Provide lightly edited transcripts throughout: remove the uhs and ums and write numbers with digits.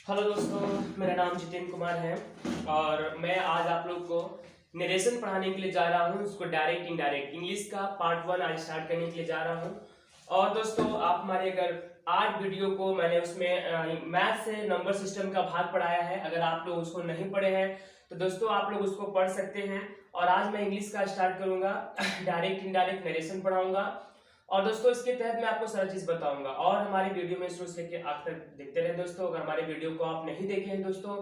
Hello दोस्तों, मेरा नाम जितेंद्र कुमार है और मैं आज आप लोग को नरेशन पढ़ाने के लिए जा रहा हूँ। उसको डायरेक्ट इनडायरेक्ट इंग्लिश का पार्ट 1 आज स्टार्ट करने के लिए जा रहा हूँ। और दोस्तों, आप हमारे अगर 8 वीडियो को मैंने उसमें मैथ से नंबर सिस्टम का भाग पढ़ाया है, अगर आप लोग उसको नहीं पढ़े हैं तो दोस्तों आप लोग उसको पढ़ सकते हैं। और आज मैं इंग्लिश का स्टार्ट करूंगा, डायरेक्ट इनडायरेक्ट नरेशन पढ़ाऊंगा। और दोस्तों इसके तहत मैं आपको सारी चीज बताऊंगा और हमारे वीडियो में शुरू से लेकर आखिर तक देखते रहे दोस्तों। अगर हमारे वीडियो को आप नहीं देखे हैं दोस्तों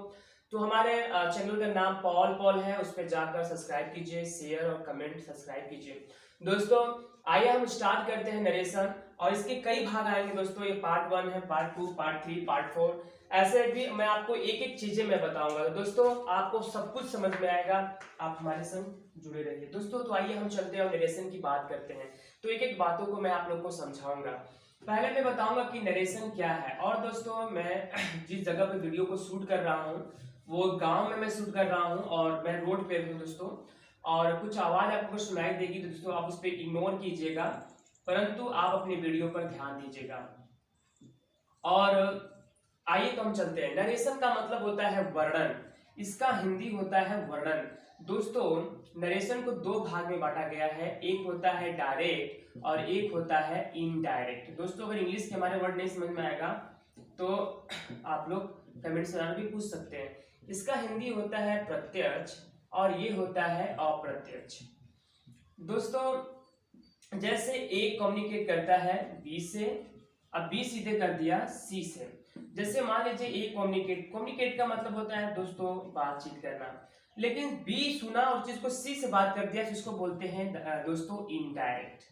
तो हमारे चैनल का नाम पॉल पॉल है, उस पर जाकर सब्सक्राइब कीजिए, शेयर और कमेंट सब्सक्राइब कीजिए। दोस्तों आइए हम स्टार्ट करते हैं नरेशन। और इसके कई भाग आएंगे दोस्तों, ये पार्ट 1 है, पार्ट 2, पार्ट 3, पार्ट 4, ऐसे भी मैं आपको एक एक चीजें मैं बताऊंगा दोस्तों, आपको सब कुछ समझ में आएगा। आप हमारे संग जुड़े रहिए दोस्तों। तो आइए हम चलते हैं और नरेशन की बात करते हैं। तो एक एक बातों को मैं आप लोग को समझाऊंगा। पहले मैं बताऊंगा कि नरेशन क्या है। और दोस्तों मैं जिस जगह पे वीडियो को शूट कर रहा हूँ वो गांव में मैं शूट कर रहा हूँ और मैं रोड पे हूँ दोस्तों। और कुछ आवाज आपको सुनाई देगी तो दोस्तों आप उस पर इग्नोर कीजिएगा, परंतु आप अपनी वीडियो पर ध्यान दीजिएगा। और आइए तो हम चलते हैं। नरेशन का मतलब होता है वर्णन, इसका हिंदी होता है वर्णन। दोस्तों नरेशन को दो भाग में बांटा गया है, एक होता है डायरेक्ट और एक होता है इनडायरेक्ट। दोस्तों अगर इंग्लिश के हमारे वर्ड नहीं समझ में आएगा तो आप लोग कमेंट से भी पूछ सकते हैं। इसका हिंदी होता है प्रत्यक्ष और ये होता है अप्रत्यक्ष। दोस्तों जैसे ए कम्युनिकेट करता है बी से, अब बी सीधे कर दिया सी से। जैसे मान लीजिए ए कम्युनिकेट का मतलब होता है दोस्तों बातचीत करना, लेकिन बी सुना और चीज को सी से बात कर दिया, इसको बोलते हैं दोस्तों इनडायरेक्ट,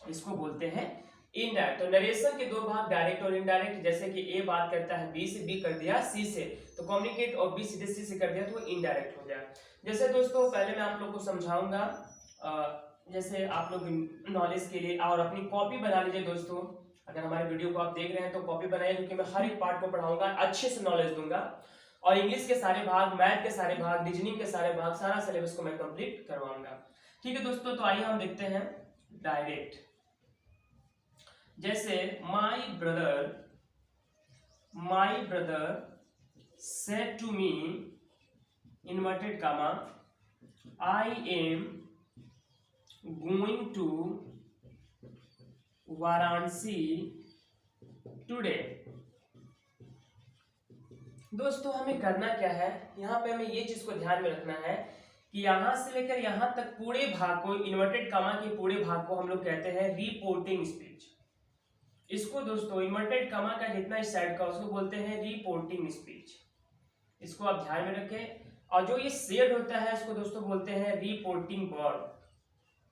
इसको बोलते हैं इनडायरेक्ट। तो नरेशन के दो भाग डायरेक्ट और इनडायरेक्ट। जैसे कि ए बात करता है बी से, बी कर दिया सी से, तो कम्युनिकेट, और बी सीधे सी से कर दिया तो वो इनडायरेक्ट हो गया। जैसे दोस्तों पहले मैं आप लोग को समझाऊंगा, जैसे आप लोग नॉलेज के लिए और अपनी कॉपी बना लीजिए दोस्तों। अगर हमारे वीडियो को आप देख रहे हैं तो कॉपी बनाइए, क्योंकि मैं हर एक पार्ट को पढ़ाऊंगा, अच्छे से नॉलेज दूंगा। और इंग्लिश के सारे भाग, मैथ के सारे भाग, रीजनिंग के सारे भाग, सारा सिलेबस को मैं कंप्लीट करवाऊंगा। ठीक है दोस्तों, तो आइए हम देखते हैं डायरेक्ट। जैसे my brother said to me inverted comma I am going to Varanasi today. दोस्तों हमें करना क्या है, यहाँ पे हमें ये चीज को ध्यान में रखना है कि यहां से लेकर यहां तक पूरे भाग को, इन्वर्टेड कामा के पूरे भाग को हम लोग कहते हैं रिपोर्टिंग स्पीच। इसको दोस्तों इन्वर्टेड कामा का जितना इस साइड का उसको बोलते हैं रिपोर्टिंग स्पीच। इसको आप ध्यान में रखें। और जो ये शेड होता है इसको दोस्तों बोलते हैं रिपोर्टिंग वर्ब,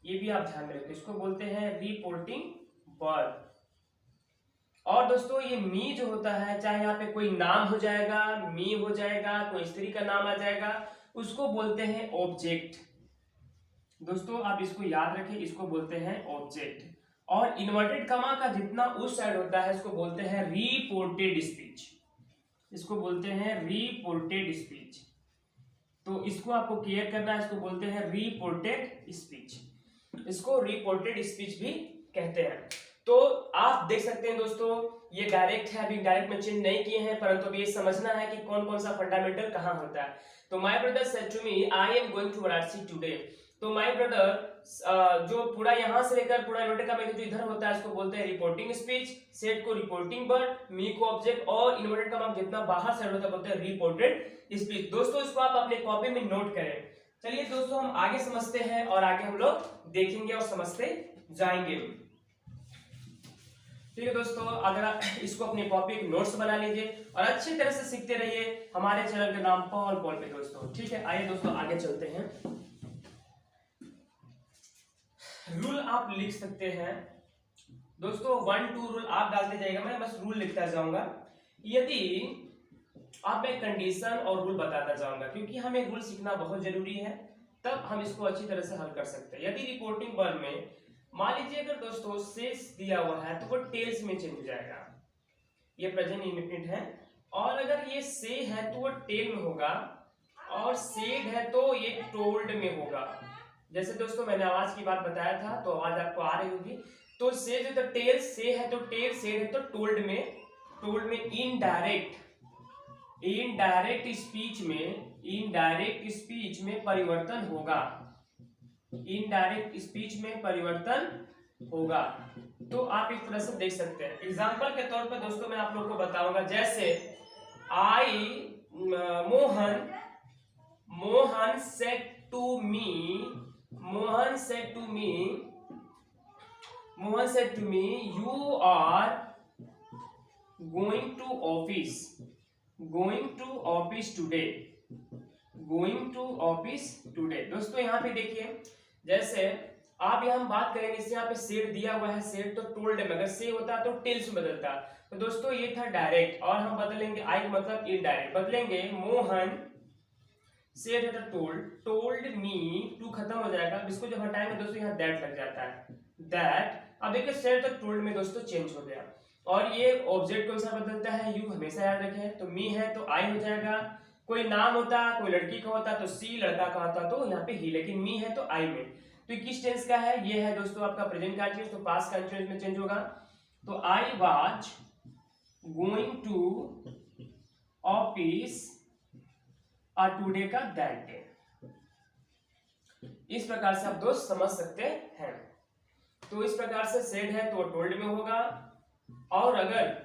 ये भी आप ध्यान में रखें, इसको बोलते हैं रिपोर्टिंग वर्ब। और दोस्तों ये मी जो होता है, चाहे यहाँ पे कोई नाम हो जाएगा, मी हो जाएगा, कोई स्त्री का नाम आ जाएगा, उसको बोलते हैं ऑब्जेक्ट। दोस्तों आप इसको याद रखें, इसको बोलते हैं ऑब्जेक्ट। और इन्वर्टेड कमा का जितना उस साइड होता है इसको बोलते हैं रिपोर्टेड स्पीच, इसको बोलते हैं रिपोर्टेड स्पीच। तो इसको आपको क्लियर करना है, इसको बोलते हैं रिपोर्टेड स्पीच, इसको रिपोर्टेड स्पीच भी कहते हैं। तो आप देख सकते हैं दोस्तों ये डायरेक्ट है, अभी डायरेक्ट में चेंज नहीं किए हैं, परंतु अभी ये समझना है कि कौन कौन सा फंडामेंटल कहां होता है। तो my brother said to me I am going to Varanasi today. तो माय ब्रदर जो पूरा यहां से लेकर पूरा इन्वर्टेड कॉमा जो इधर होता है इसको बोलते हैं रिपोर्टिंग स्पीच, सेड को रिपोर्टिंग वर्ब, मी को ऑब्जेक्ट, और इन्वर्टेड कॉमा जितना बाहर साइड होता है बोलते हैं रिपोर्टेड स्पीच। दोस्तों इसको आप अपने कॉपी में नोट करें। चलिए दोस्तों हम आगे समझते हैं और आगे हम लोग देखेंगे और समझते जाएंगे। ठीक है दोस्तों, अगर इसको अपनी कॉपी नोट्स बना लीजिए और अच्छी तरह से सीखते रहिए हमारे चैनल का नाम पॉल पॉल पे दोस्तों। ठीक है, आइए दोस्तों आगे चलते हैं। रूल आप लिख सकते हैं दोस्तों, 1 2 रूल आप डालते जाइएगा, मैं बस रूल लिखता जाऊंगा। यदि आप एक कंडीशन और रूल बताता जाऊंगा, क्योंकि हमें रूल सीखना बहुत जरूरी है, तब हम इसको अच्छी तरह से हल कर सकते हैं। यदि रिपोर्टिंग वर्ब में मान लीजिए अगर दोस्तों सेस दिया हुआ है तो वो टेल्स में चेंज हो जाएगा, ये प्रेजेंट इंडेफिनिट है। और अगर ये से है तो वो टेल में होगा, और सेड है तो ये टोल्ड में होगा। जैसे दोस्तों मैंने आवाज की बात बताया था तो आवाज आपको आ रही होगी। तो से जो टेल से है तो टेल, सेड है तो टोल्ड में इनडायरेक्ट इनडायरेक्ट स्पीच में परिवर्तन होगा, इनडायरेक्ट स्पीच में परिवर्तन होगा। तो आप इस तरह से देख सकते हैं। एग्जाम्पल के तौर पर दोस्तों मैं आप लोग को बताऊंगा, जैसे Mohan said to me you are going to office today। दोस्तों यहाँ पे देखिए, जैसे आप यहाँ हम बात करेंगे, इसे यहाँ पे सेड दिया हुआ है, सेड तो टोल्ड में, अगर से होता तो टेल्स में बदलता। तो दोस्तों ये था डायरेक्ट, और हम बदलेंगे आई का मतलब इनडायरेक्ट, बदलेंगे मोहन सेड है तो टोल्ड मी, टू खत्म हो जाएगा। इसको जब हटाएंगे दोस्तों यहाँ दैट लग जाता है, दैट। अब देखिए सेड तो टोल्ड में दोस्तों चेंज हो गया, और ये ऑब्जेक्ट कौन सा बदलता है, यू, हमेशा याद रखें। तो मी है तो आई हो जाएगा, कोई नाम होता, कोई लड़की का होता तो सी, लड़का का होता तो यहाँ पे ही, लेकिन मी है तो आई में। तो किस टेंस का है, ये है दोस्तों आपका प्रेजेंट कंटीन्यूअस, तो पास्ट कंटीन्यूअस में चेंज होगा। तो I was going to office today का दैट डे। इस प्रकार से आप दोस्त समझ सकते हैं। तो इस प्रकार से सेड है तो टोल्ड में होगा, और अगर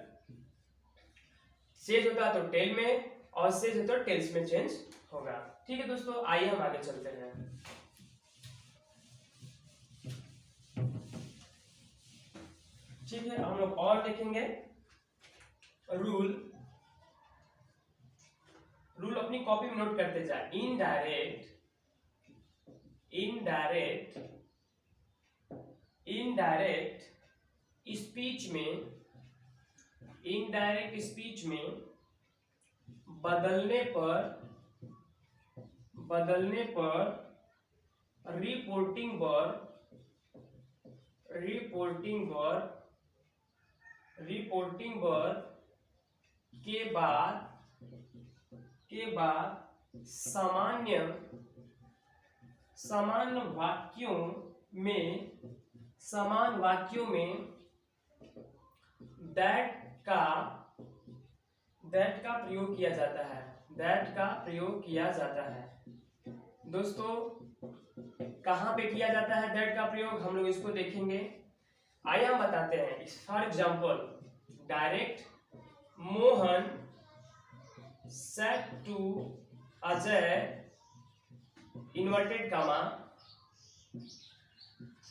सेज होता तो टेल में, और सेज है तो टेल्स में चेंज होगा। ठीक है दोस्तों, आइए हम आगे चलते हैं। ठीक है, हम लोग और देखेंगे रूल अपनी कॉपी में नोट करते जाए। इनडायरेक्ट स्पीच में बदलने पर रिपोर्टिंग वर्ब के बाद समान वाक्यों में दैट का प्रयोग किया जाता है। दोस्तों कहां पे किया जाता है दैट का प्रयोग, हम लोग इसको देखेंगे। आइए हम बताते हैं। For example, direct Mohan said to Ajay inverted comma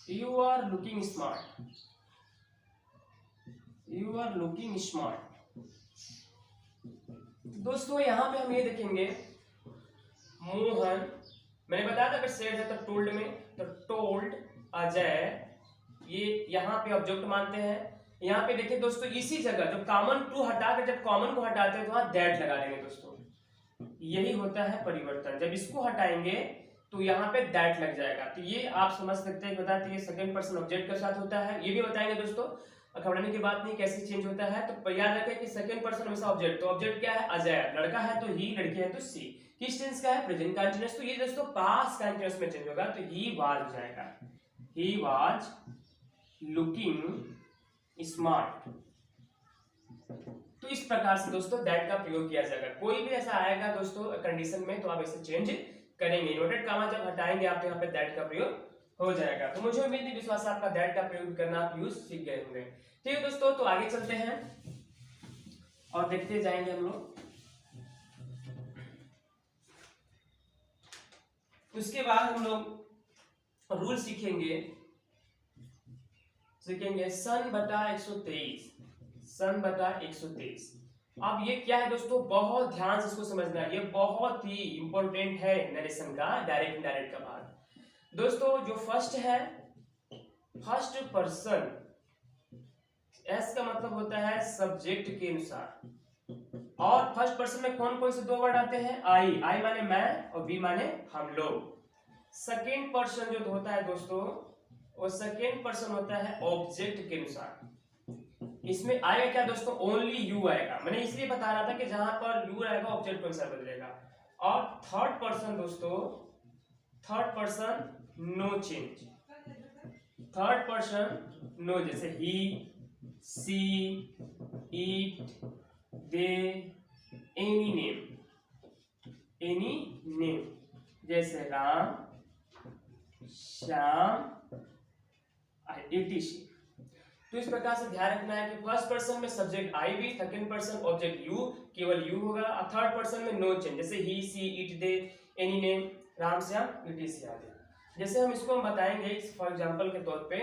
you are looking smart। दोस्तों यहां पे हम ये देखेंगे, मोहन, मैंने बताया था अगर सेड है तो टोल्ड में, तो टोल्ड अजय, ये यहाँ पे ऑब्जेक्ट मानते हैं। यहाँ पे देखिए दोस्तों, इसी जगह जब कॉमन टू हटाकर जब कॉमन को हटाते हैं तो वहां दैट लगा देंगे दोस्तों, यही होता है परिवर्तन। जब इसको हटाएंगे तो यहाँ पे दैट लग जाएगा। तो ये आप समझ सकते हैं, बताते हैं सेकंड पर्सन ऑब्जेक्ट के साथ होता है। ये भी बताएंगे दोस्तों, घबराने की बात नहीं, कैसे चेंज होता है। तो याद रखें कि सेकंड पर्सन हमेशा ऑब्जेक्ट, तो ऑब्जेक्ट क्या है, अजय, लड़का है तो ही, लड़की है तो सी। किस टेंस का है, प्रेजेंट कंटीन्यूअस। तो ये दोस्तों पास्ट कंटीन्यूअस में चेंज होगा, तो ही वाज हो जाएगा, ही वाज लुकिंग स्मार्ट। तो इस प्रकार से दोस्तों दैट का प्रयोग किया जाएगा। कोई भी ऐसा आएगा दोस्तों कंडीशन में तो आप इसे चेंज करेंगे। इन्वर्टेड कामा जब हटाएंगे आप तो यहाँ पे दैट का प्रयोग हो जाएगा। तो मुझे उम्मीद है विश्वास आपका दैट का प्रयोग करना आप यूज सीख गए होंगे। ठीक है दोस्तों, तो आगे चलते हैं और देखते जाएंगे हम लोग। उसके बाद हम लोग रूल सीखेंगे सन बटा 123। अब ये क्या है दोस्तों, बहुत ध्यान से इसको समझना है, ये बहुत ही इंपॉर्टेंट है नरेशन का, डायरेक्ट इनडायरेक्ट का भाग। दोस्तों जो फर्स्ट है, फर्स्ट पर्सन, एस का मतलब होता है सब्जेक्ट के अनुसार, और फर्स्ट पर्सन में कौन कौन से दो वर्ड आते हैं, आई माने मैं और वी माने हम लोग। सेकेंड पर्सन जो होता है दोस्तों, वो सेकेंड पर्सन होता है ऑब्जेक्ट के अनुसार। इसमें आएगा क्या दोस्तों, ओनली यू आएगा। मैंने इसलिए बता रहा था कि जहां पर यू आएगा ऑब्जेक्ट कौन सा बदलेगा। और थर्ड पर्सन दोस्तों, third person no change, third person no, जैसे he, she, it, they, any name, जैसे राम, श्याम, etc। तो इस प्रकार से ध्यान रखना है कि फर्स्ट पर्सन में सब्जेक्ट आई भी, सेकंड पर्सन ऑब्जेक्ट यू, केवल यू होगा, और थर्ड पर्सन में नो चेंज, जैसे he, she, it, they, any name, Ram, Shyam, etc आदि। जैसे हम इसको बताएंगे फॉर एग्जांपल के तौर पे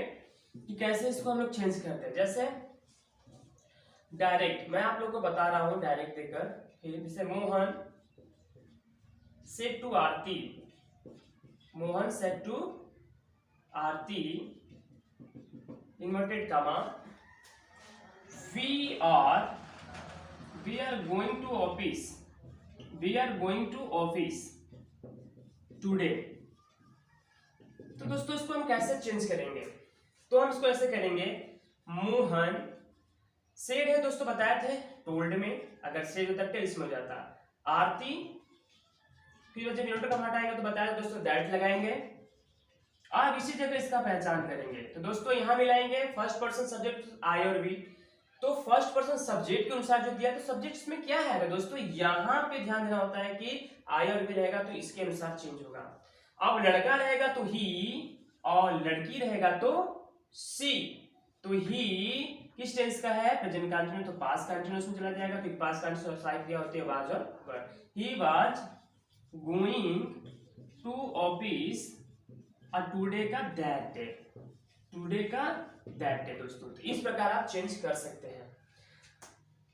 कि कैसे इसको हम लोग चेंज करते हैं। जैसे डायरेक्ट, मैं आप लोग को बता रहा हूं डायरेक्ट देकर, जैसे Mohan said to Aarti, Mohan said to Aarti, inverted comma, we are going to office today। तो दोस्तों इसको हम कैसे चेंज करेंगे, तो हम इसको ऐसे करेंगे, मोहन सेड है दोस्तों, बताए थे टोल्ड में, अगर सेड होता टेल्स में हो जाता, आरती, फिर जब इन्वर्टेड कॉमा हटाएंगे तो बताया दोस्तों दैट लगाएंगे, अब इसी जगह इसका पहचान करेंगे। तो दोस्तों यहां मिलाएंगे फर्स्ट पर्सन सब्जेक्ट आई और वी, तो फर्स्ट पर्सन सब्जेक्ट के अनुसार जो दिया, तो सब्जेक्ट इसमें क्या है दोस्तों, यहां पे ध्यान देना होता है कि आई और वी रहेगा तो इसके अनुसार चेंज होगा। अब लड़का रहेगा तो ही, और लड़की रहेगा तो सी, तो ही किस टेंस का है, प्रेजेंट कंटिन्यूअस, तो पास्ट कंटिन्यूअस में चला जाएगा, तो पास्ट कंटिन्यूअस साइड दिया होते हैं वाज और were. He was going to office, और टुडे का दैट डे, टुडे का दैट डे दोस्तों। तो इस प्रकार आप चेंज कर सकते हैं।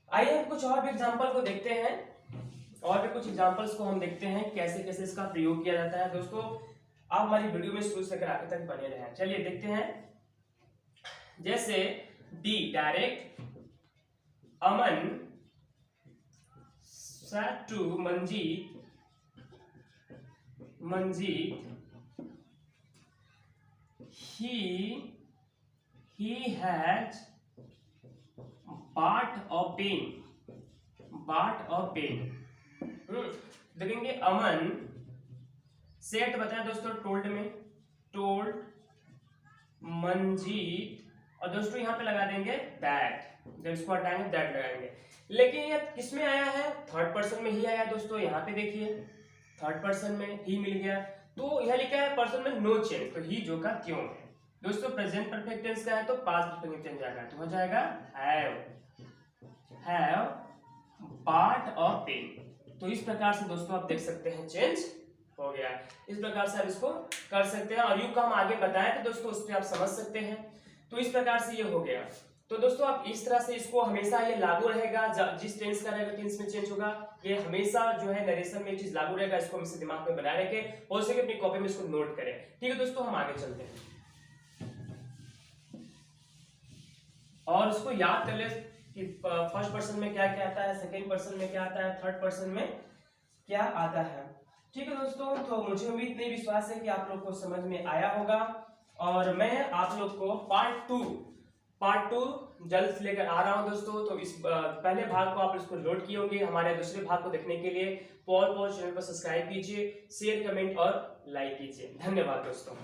आइए हम कुछ और भी एग्जांपल को देखते हैं, और भी कुछ एग्जांपल्स को हम देखते हैं कैसे कैसे इसका प्रयोग किया जाता है। दोस्तों आप हमारी वीडियो में शुरू से आखिर तक बने रहें। चलिए देखते हैं। जैसे D direct, Aman said to Manjeet, he has bought a pen। देखेंगे अमन सेट बताया दोस्तों टोल्ड में, टोल्ड मंजीत, और दोस्तों यहां पे लगा देंगे दैट, जब इसको हटाएंगे दैट लगाएंगे। लेकिन ये किस में आया है, थर्ड पर्सन में ही आया दोस्तों। यहाँ पे देखिए थर्ड पर्सन में ही मिल गया, तो यह लिखा है पर्सन में नो चेंज, तो ही जो का क्यों है दोस्तों। प्रेजेंट परफेक्ट टेंस का है तो पास्ट परफेक्ट टेंस जाएगा, तो हो जाएगा हैव बॉट अ पेन। तो इस प्रकार से दोस्तों आप देख सकते हैं चेंज हो गया। इस प्रकार से आप इसको कर सकते हैं, और यू का हम आगे बताएं तो दोस्तों उस पर आप समझ सकते हैं। तो इस प्रकार से ये हो गया। तो दोस्तों आप इस तरह से इसको हमेशा ये लागू रहेगा, जिस टेंस का रहेगा टेंस में चेंज होगा, ये हमेशा जो है नरेशन में ये चीज लागू रहेगा। इसको हमेशा दिमाग में बनाए रखें, हो सके अपनी कॉपी में इसको नोट करें। ठीक है दोस्तों, हम आगे चलते हैं और इसको याद कर ले कि फर्स्ट पर्सन में क्या क्या आता है, सेकेंड पर्सन में क्या आता है, थर्ड पर्सन में क्या आता है। ठीक है दोस्तों, तो मुझे उम्मीद नहीं विश्वास है कि आप लोग को समझ में आया होगा, और मैं आप लोग को पार्ट टू जल्द लेकर आ रहा हूं दोस्तों। तो इस पहले भाग को आप इसको लोड किए होंगे, हमारे दूसरे भाग को देखने के लिए पॉल चैनल को सब्सक्राइब कीजिए, शेयर कमेंट और लाइक कीजिए। धन्यवाद दोस्तों।